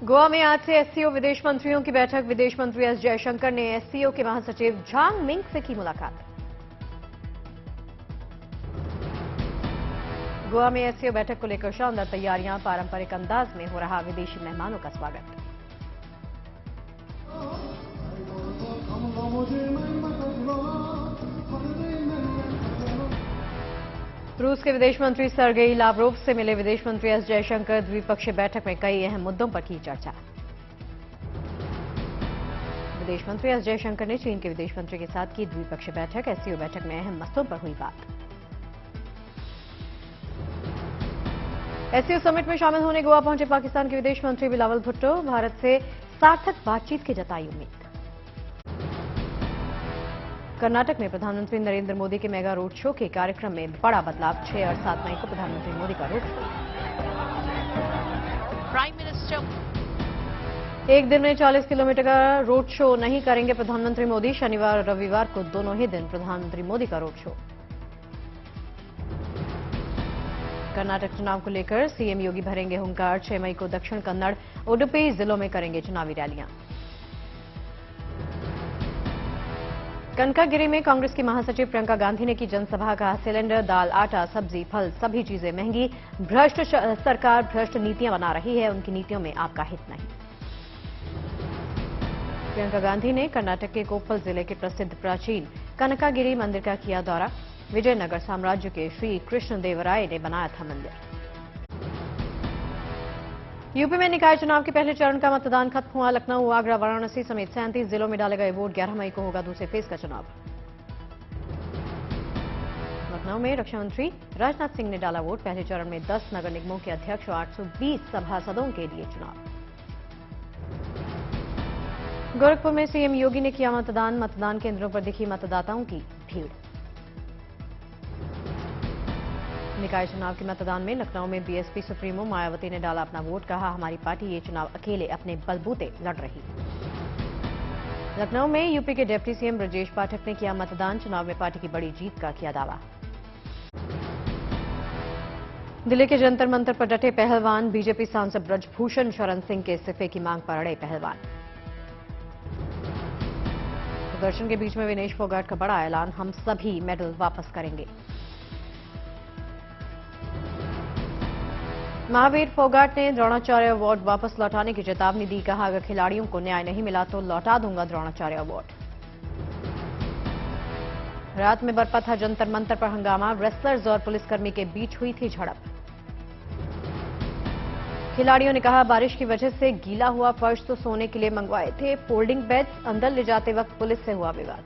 गोवा में आज से एससीओ विदेश मंत्रियों की बैठक। विदेश मंत्री एस जयशंकर ने एससीओ के महासचिव झांग मिंग से की मुलाकात। गोवा में एससीओ बैठक को लेकर शानदार तैयारियां। पारंपरिक अंदाज में हो रहा विदेशी मेहमानों का स्वागत। रूस के विदेश मंत्री सर्गेई लावरोव से मिले विदेश मंत्री एस जयशंकर। द्विपक्षीय बैठक में कई अहम मुद्दों पर की चर्चा। विदेश मंत्री एस जयशंकर ने चीन के विदेश मंत्री के साथ की द्विपक्षीय बैठक। एससीओ बैठक में अहम मसलों पर हुई बात। एससीओ समिट में शामिल होने गोवा पहुंचे पाकिस्तान के विदेश मंत्री बिलावल भुट्टो। भारत से सार्थक बातचीत की जताई उम्मीद। कर्नाटक में प्रधानमंत्री नरेंद्र मोदी के मेगा रोड शो के कार्यक्रम में बड़ा बदलाव। 6 और 7 मई को प्रधानमंत्री मोदी का रोड शो। प्राइम मिनिस्टर एक दिन में 40 किलोमीटर का रोड शो नहीं करेंगे प्रधानमंत्री मोदी। शनिवार और रविवार को दोनों ही दिन प्रधानमंत्री मोदी का रोड शो। कर्नाटक चुनाव को लेकर सीएम योगी भरेंगे हुंकार। 6 मई को दक्षिण कन्नड़, उडुपी जिलों में करेंगे चुनावी रैलियां। कनकागिरी में कांग्रेस की महासचिव प्रियंका गांधी ने की जनसभा। कहा, सिलेंडर, दाल, आटा, सब्जी, फल सभी चीजें महंगी। भ्रष्ट सरकार भ्रष्ट नीतियां बना रही है। उनकी नीतियों में आपका हित नहीं। प्रियंका गांधी ने कर्नाटक के कोप्पल जिले के प्रसिद्ध प्राचीन कनकागिरी मंदिर का किया दौरा। विजयनगर साम्राज्य के श्री कृष्णदेवराय ने बनाया था मंदिर। यूपी में निकाय चुनाव के पहले चरण का मतदान खत्म हुआ। लखनऊ, आगरा, वाराणसी समेत 37 जिलों में डाले गए वोट। 11 मई को होगा दूसरे फेज का चुनाव। लखनऊ में रक्षा मंत्री राजनाथ सिंह ने डाला वोट। पहले चरण में 10 नगर निगमों के अध्यक्ष और 820 सभासदों के लिए चुनाव। गोरखपुर में सीएम योगी ने किया मतदान। मतदान केंद्रों पर दिखी मतदाताओं की भीड़। निकाय चुनाव के मतदान में लखनऊ में बीएसपी सुप्रीमो मायावती ने डाला अपना वोट। कहा, हमारी पार्टी ये चुनाव अकेले अपने बलबूते लड़ रही। लखनऊ में यूपी के डिप्टी सीएम ब्रजेश पाठक ने किया मतदान। चुनाव में पार्टी की बड़ी जीत का किया दावा। दिल्ली के जंतर मंतर पर डटे पहलवान। बीजेपी सांसद ब्रजभूषण शरण सिंह के इस्तीफे की मांग पर अड़े पहलवान। प्रदर्शन के बीच में विनेश फोगाट का बड़ा ऐलान, हम सभी मेडल वापस करेंगे। महावीर फोगाट ने द्रोणाचार्य अवार्ड वापस लौटाने की चेतावनी दी। कहा, अगर खिलाड़ियों को न्याय नहीं मिला तो लौटा दूंगा द्रोणाचार्य अवार्ड। रात में बरपा था जंतर मंतर पर हंगामा। रेसलर्स और पुलिसकर्मी के बीच हुई थी झड़प। खिलाड़ियों ने कहा, बारिश की वजह से गीला हुआ फर्श तो सोने के लिए मंगवाए थे फोल्डिंग बेड्स। अंदर ले जाते वक्त पुलिस से हुआ विवाद।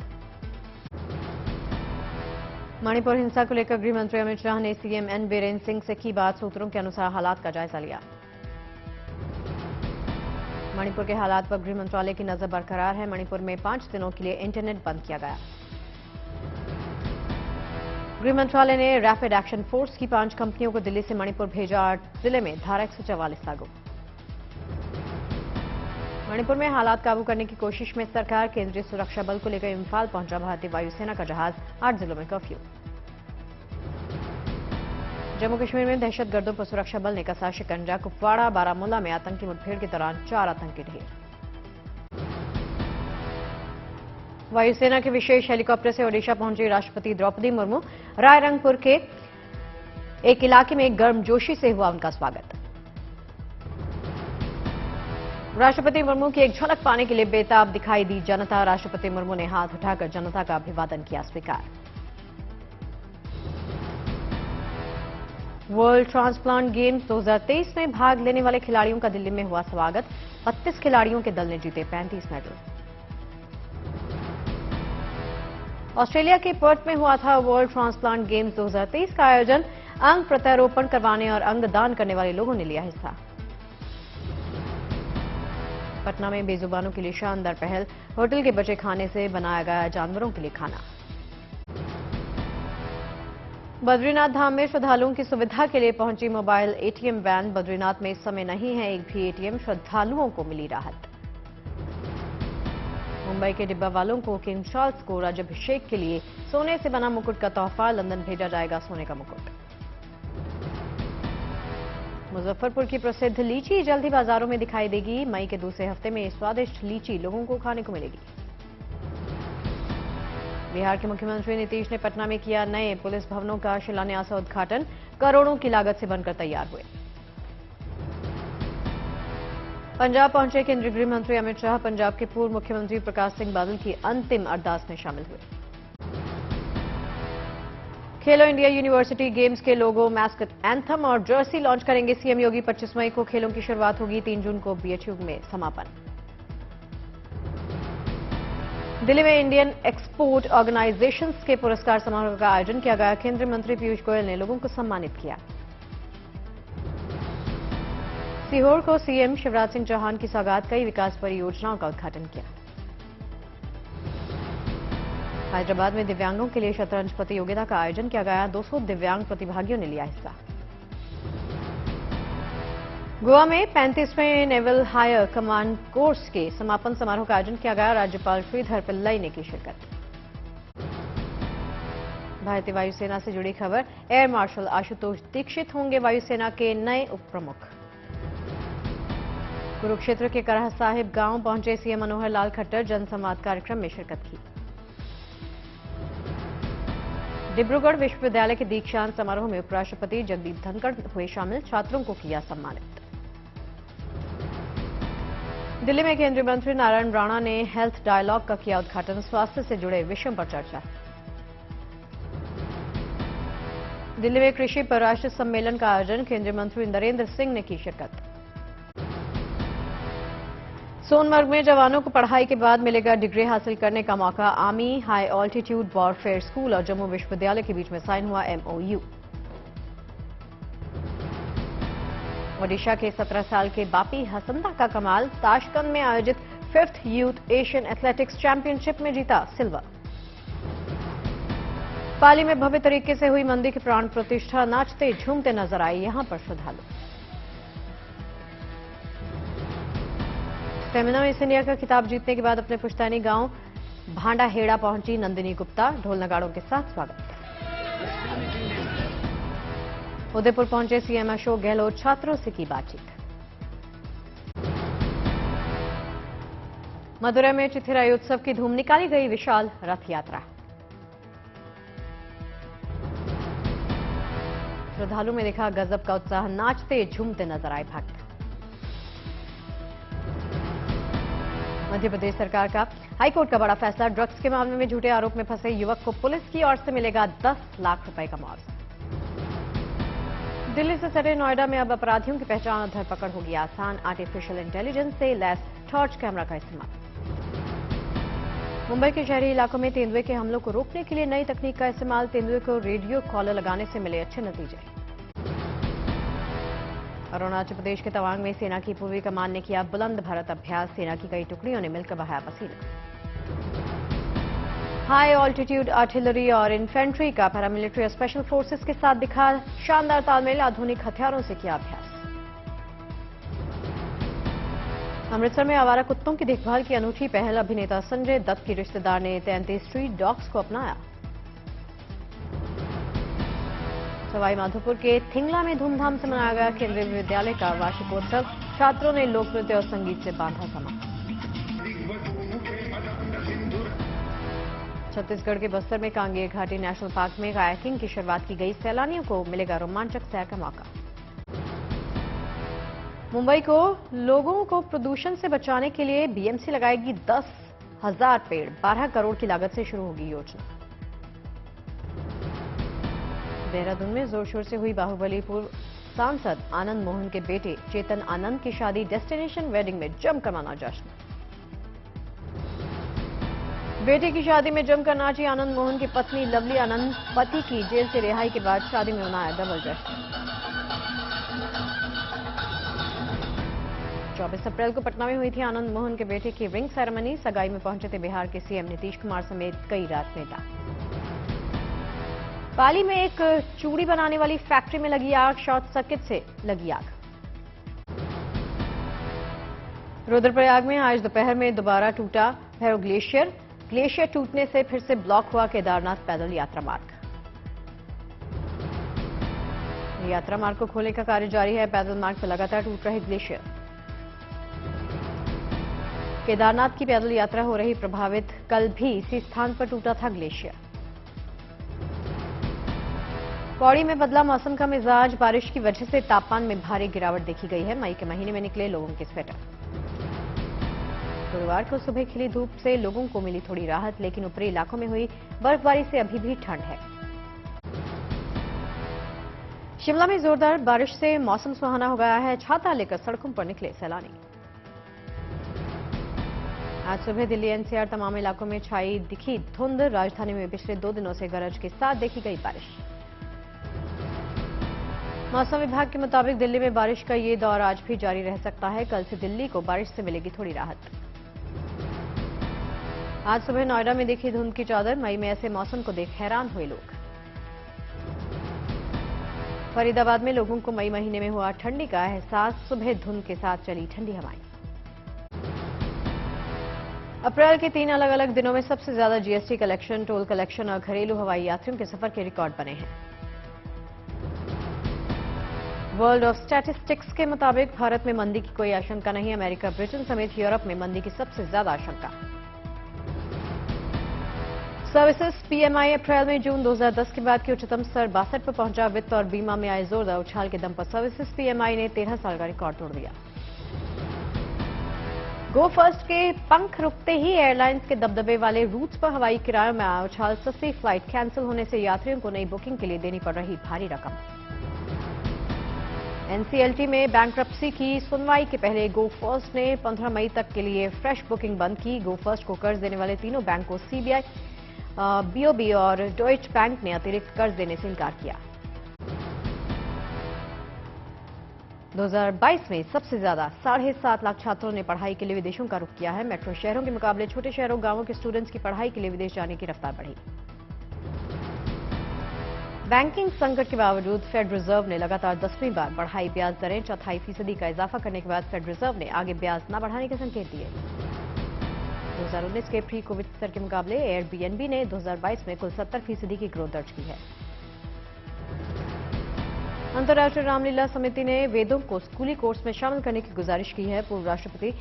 मणिपुर हिंसा को लेकर गृह मंत्री अमित शाह ने सीएम एन बीरेन्द्र सिंह से की बात। सूत्रों के अनुसार हालात का जायजा लिया। मणिपुर के हालात पर गृह मंत्रालय की नजर बरकरार है। मणिपुर में 5 दिनों के लिए इंटरनेट बंद किया गया। गृह मंत्रालय ने रैपिड एक्शन फोर्स की 5 कंपनियों को दिल्ली से मणिपुर भेजा। 8 जिले में धारा 144 लागू। मणिपुर में हालात काबू करने की कोशिश में सरकार। केंद्रीय सुरक्षा बल को लेकर इम्फाल पहुंचा भारतीय वायुसेना का जहाज। 8 जिलों में कर्फ्यू। जम्मू कश्मीर में दहशतगर्दों पर सुरक्षा बल ने कसा शिकंजा। कुपवाड़ा, बारामूला में आतंकी मुठभेड़ के दौरान 4 आतंकी ढेर। वायुसेना के विशेष हेलीकॉप्टर से ओडिशा पहुंची राष्ट्रपति द्रौपदी मुर्मू। रायरंगपुर के एक इलाके में गर्मजोशी से हुआ उनका स्वागत। राष्ट्रपति मुर्मू की एक झलक पाने के लिए बेताब दिखाई दी जनता। राष्ट्रपति मुर्मू ने हाथ उठाकर जनता का अभिवादन किया स्वीकार। वर्ल्ड ट्रांसप्लांट गेम्स 2023 में भाग लेने वाले खिलाड़ियों का दिल्ली में हुआ स्वागत। 32 खिलाड़ियों के दल ने जीते 35 मेडल। ऑस्ट्रेलिया के पर्थ में हुआ था वर्ल्ड ट्रांसप्लांट गेम्स 2023 का आयोजन। अंग प्रत्यारोपण करवाने और अंग दान करने वाले लोगों ने लिया हिस्सा। पटना में बेजुबानों के लिए शानदार पहल। होटल के बचे खाने से बनाया गया जानवरों के लिए खाना। बद्रीनाथ धाम में श्रद्धालुओं की सुविधा के लिए पहुंची मोबाइल एटीएम वैन। बद्रीनाथ में इस समय नहीं है एक भी एटीएम। श्रद्धालुओं को मिली राहत। मुंबई के डिब्बा वालों को किंग चार्ल्स को राज्याभिषेक के लिए सोने से बना मुकुट का तोहफा। लंदन भेजा जाएगा सोने का मुकुट। मुजफ्फरपुर की प्रसिद्ध लीची जल्द ही बाजारों में दिखाई देगी। मई के दूसरे हफ्ते में स्वादिष्ट लीची लोगों को खाने को मिलेगी। बिहार के मुख्यमंत्री नीतीश ने पटना में किया नए पुलिस भवनों का शिलान्यास और उद्घाटन। करोड़ों की लागत से बनकर तैयार हुए। पंजाब पहुंचे केंद्रीय गृह मंत्री अमित शाह पंजाब के पूर्व मुख्यमंत्री प्रकाश सिंह बादल की अंतिम अरदास में शामिल हुए। खेलो इंडिया यूनिवर्सिटी गेम्स के लोगो, मैस्कट, एंथम और जर्सी लॉन्च करेंगे सीएम योगी। 25 मई को खेलों की शुरुआत होगी। 3 जून को बीएचयू में समापन। दिल्ली में इंडियन एक्सपोर्ट ऑर्गेनाइजेशंस के पुरस्कार समारोह का आयोजन किया गया। केंद्रीय मंत्री पीयूष गोयल ने लोगों को सम्मानित किया। सीहोर को सीएम शिवराज सिंह चौहान की सौगात। कई विकास परियोजनाओं का उद्घाटन किया। हैदराबाद में दिव्यांगों के लिए शतरंज प्रतियोगिता का आयोजन किया गया। 200 दिव्यांग प्रतिभागियों ने लिया हिस्सा। गोवा में 35वें नेवल हायर कमांड कोर्स के समापन समारोह का आयोजन किया गया। राज्यपाल श्रीधर पिल्लई ने की शिरकत। भारतीय वायुसेना से जुड़ी खबर। एयर मार्शल आशुतोष दीक्षित होंगे वायुसेना के नए उप प्रमुख। कुरुक्षेत्र के करह साहिब गांव पहुंचे सीएम मनोहर लाल खट्टर। जनसंवाद कार्यक्रम में शिरकत की। डिब्रूगढ़ विश्वविद्यालय के दीक्षांत समारोह में उपराष्ट्रपति जगदीप धनखड़ हुए शामिल। छात्रों को किया सम्मानित। दिल्ली में केंद्रीय मंत्री नारायण राणा ने हेल्थ डायलॉग का किया उद्घाटन। स्वास्थ्य से जुड़े विषयों पर चर्चा। दिल्ली में कृषि पर राष्ट्रीय सम्मेलन का आयोजन। केंद्रीय मंत्री नरेंद्र सिंह ने की शिरकत। सोनमर्ग में जवानों को पढ़ाई के बाद मिलेगा डिग्री हासिल करने का मौका। Army high altitude warfare school और जम्मू विश्वविद्यालय के बीच में साइन हुआ एमओयू। ओडिशा के 17 साल के बापी हसंदा का कमाल। ताशकंद में आयोजित 5th youth Asian athletics championship में जीता सिल्वर। पाली में भव्य तरीके से हुई मंदिर की प्राण प्रतिष्ठा। नाचते झूमते नजर आए यहां पर श्रद्धालु। फेमिना में इंडिया का खिताब जीतने के बाद अपने पुश्तैनी गांव भांडाहेड़ा पहुंची नंदिनी गुप्ता। ढोल नगाड़ों के साथ स्वागत। उदयपुर पहुंचे सीएम अशोक गहलोत। छात्रों से की बातचीत। मदुरै में चिथिराई उत्सव की धूम। निकाली गई विशाल रथ यात्रा। श्रद्धालु में दिखा गजब का उत्साह। नाचते झूमते नजर आए भक्त। मध्य प्रदेश सरकार का हाईकोर्ट का बड़ा फैसला। ड्रग्स के मामले में झूठे आरोप में फंसे युवक को पुलिस की ओर से मिलेगा 10 लाख रुपए का मुआवजा। दिल्ली से सटे नोएडा में अब अपराधियों की पहचान और धरपकड़ होगी आसान। आर्टिफिशियल इंटेलिजेंस से लैस टॉर्च कैमरा का इस्तेमाल। मुंबई के शहरी इलाकों में तेंदुए के हमलों को रोकने के लिए नई तकनीक का इस्तेमाल। तेंदुए को रेडियो कॉलर लगाने से मिले अच्छे नतीजे। अरुणाचल प्रदेश के तवांग में सेना की पूर्वी कमान ने किया बुलंद भारत अभ्यास। सेना की कई टुकड़ियों ने मिलकर बहाया पसीना। हाई ऑल्टीट्यूड आर्टिलरी और इन्फेंट्री का पैरामिलिट्री और स्पेशल फोर्सेस के साथ दिखा शानदार तालमेल। आधुनिक हथियारों से किया अभ्यास। अमृतसर में आवारा कुत्तों की देखभाल की अनूठी पहल। अभिनेता संजय दत्त की रिश्तेदार ने 33 स्ट्रीट डॉग्स को अपनाया। सवाई माधोपुर के थिंगला में धूमधाम से मनाया गया केंद्रीय विद्यालय का वार्षिकोत्सव। छात्रों ने लोक नृत्य और संगीत से बांधा समा। छत्तीसगढ़ के बस्तर में कांगेर घाटी नेशनल पार्क में कायाकिंग की शुरुआत की गई। सैलानियों को मिलेगा रोमांचक सैर का मौका। मुंबई को लोगों को प्रदूषण से बचाने के लिए बीएमसी लगाएगी 10,000 पेड़। 12 करोड़ की लागत से शुरू होगी योजना। देहरादून में जोर शोर से हुई बाहुबली पूर्व सांसद आनंद मोहन के बेटे चेतन आनंद की शादी। डेस्टिनेशन वेडिंग में जमकर मना जश्न। बेटे की शादी में जमकर नाची आनंद मोहन की पत्नी लवली आनंद। पति की जेल से रिहाई के बाद शादी में मनाया डबल जश्न। 24 अप्रैल को पटना में हुई थी आनंद मोहन के बेटे की रिंग सेरेमनी। सगाई में पहुंचे थे बिहार के सीएम नीतीश कुमार समेत कई राजनेता। पाली में एक चूड़ी बनाने वाली फैक्ट्री में लगी आग। शॉर्ट सर्किट से लगी आग। रुद्रप्रयाग में आज दोपहर में दोबारा टूटा भैरव ग्लेशियर। ग्लेशियर टूटने से फिर से ब्लॉक हुआ केदारनाथ पैदल यात्रा मार्ग। यात्रा मार्ग को खोलने का कार्य जारी है। पैदल मार्ग पर लगातार टूट रहे ग्लेशियर। केदारनाथ की पैदल यात्रा हो रही प्रभावित। कल भी इसी स्थान पर टूटा था ग्लेशियर। पौड़ी में बदला मौसम का मिजाज। बारिश की वजह से तापमान में भारी गिरावट देखी गई है। मई के महीने में निकले लोगों के स्वेटर। गुरुवार को सुबह खिली धूप से लोगों को मिली थोड़ी राहत, लेकिन ऊपरी इलाकों में हुई बर्फबारी से अभी भी ठंड है। शिमला में जोरदार बारिश से मौसम सुहाना हो गया है। छाता लेकर सड़कों पर निकले सैलानी। आज सुबह दिल्ली एनसीआर तमाम इलाकों में छाई दिखी धुंध। राजधानी में पिछले 2 दिनों से गरज के साथ देखी गई बारिश। मौसम विभाग के मुताबिक दिल्ली में बारिश का ये दौर आज भी जारी रह सकता है। कल से दिल्ली को बारिश से मिलेगी थोड़ी राहत। आज सुबह नोएडा में देखी धुंध की चादर। मई में ऐसे मौसम को देख हैरान हुए लोग। फरीदाबाद में लोगों को मई महीने में हुआ ठंडी का एहसास। सुबह धुंध के साथ चली ठंडी हवाएं। अप्रैल के 3 अलग अलग दिनों में सबसे ज्यादा जीएसटी कलेक्शन, टोल कलेक्शन और घरेलू हवाई यात्रियों के सफर के रिकॉर्ड बने हैं। वर्ल्ड ऑफ स्टैटिस्टिक्स के मुताबिक भारत में मंदी की कोई आशंका नहीं। अमेरिका, ब्रिटेन समेत यूरोप में मंदी की सबसे ज्यादा आशंका। सर्विसेज पीएमआई अप्रैल में जून 2010 के बाद की उच्चतम स्तर 62 पर पहुंचा। वित्त और बीमा में आए जोरदार उछाल के दम पर सर्विसेज पीएमआई ने 13 साल का रिकॉर्ड तोड़ दिया। गो फर्स्ट के पंख रुकते ही एयरलाइंस के दबदबे वाले रूट्स पर हवाई किरायों में आया उछाल। सस्ती फ्लाइट कैंसिल होने से यात्रियों को नई बुकिंग के लिए देनी पड़ रही भारी रकम। एनसीएलटी में बैंक्रप्सी की सुनवाई के पहले गो फर्स्ट ने 15 मई तक के लिए फ्रेश बुकिंग बंद की। गो फर्स्ट को कर्ज देने वाले तीनों बैंकों सीबीआई, बीओबी और डॉइच बैंक ने अतिरिक्त कर्ज देने से इनकार किया। 2022 में सबसे ज्यादा 7.5 लाख छात्रों ने पढ़ाई के लिए विदेशों का रुख किया है। मेट्रो शहरों के मुकाबले छोटे शहरों गांवों के स्टूडेंट्स की पढ़ाई के लिए विदेश जाने की रफ्तार बढ़ी। बैंकिंग संकट के बावजूद फेड रिजर्व ने लगातार 10वीं बार बढ़ाई ब्याज दरें। 0.25% का इजाफा करने के बाद फेड रिजर्व ने आगे ब्याज न बढ़ाने के संकेत दिए। 2019 के प्री कोविड स्तर के मुकाबले एयरबीएनबी ने 2022 में कुल 70% की ग्रोथ दर्ज की है। अंतर्राष्ट्रीय रामलीला समिति ने वेदों को स्कूली कोर्स में शामिल करने की गुजारिश की है। पूर्व राष्ट्रपति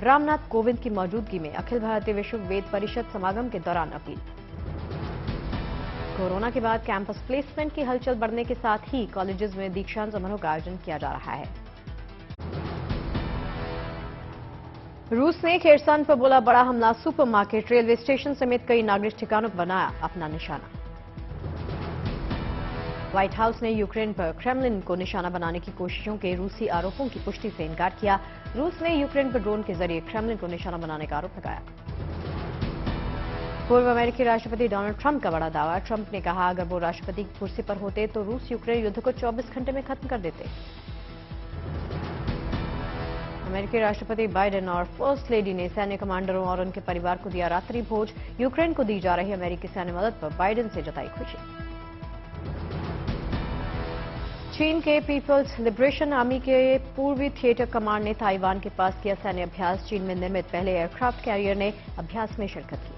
रामनाथ कोविंद की मौजूदगी में अखिल भारतीय विश्व वेद परिषद समागम के दौरान अपील। कोरोना के बाद कैंपस प्लेसमेंट की हलचल बढ़ने के साथ ही कॉलेजेस में दीक्षांत समारोह का आयोजन किया जा रहा है। रूस ने खेरसान पर बोला बड़ा हमला। सुपरमार्केट, रेलवे स्टेशन समेत कई नागरिक ठिकानों पर बनाया अपना निशाना। व्हाइट हाउस ने यूक्रेन पर क्रेमलिन को निशाना बनाने की कोशिशों के रूसी आरोपों की पुष्टि से इनकार किया। रूस ने यूक्रेन पर ड्रोन के जरिए क्रेमलिन को निशाना बनाने का आरोप लगाया। पूर्व अमेरिकी राष्ट्रपति डोनाल्ड ट्रंप का बड़ा दावा। ट्रंप ने कहा अगर वो राष्ट्रपति की कुर्सी पर होते तो रूस यूक्रेन युद्ध को 24 घंटे में खत्म कर देते। अमेरिकी राष्ट्रपति बाइडेन और फर्स्ट लेडी ने सैन्य कमांडरों और उनके परिवार को दिया रात्रि भोज। यूक्रेन को दी जा रही अमेरिकी सैन्य मदद पर बाइडेन से जताई खुशी। चीन के पीपल्स लिबरेशन आर्मी के पूर्वी थिएटर कमांड ने ताइवान के पास किया सैन्य अभ्यास। चीन में निर्मित पहले एयरक्राफ्ट कैरियर ने अभ्यास में शिरकत की।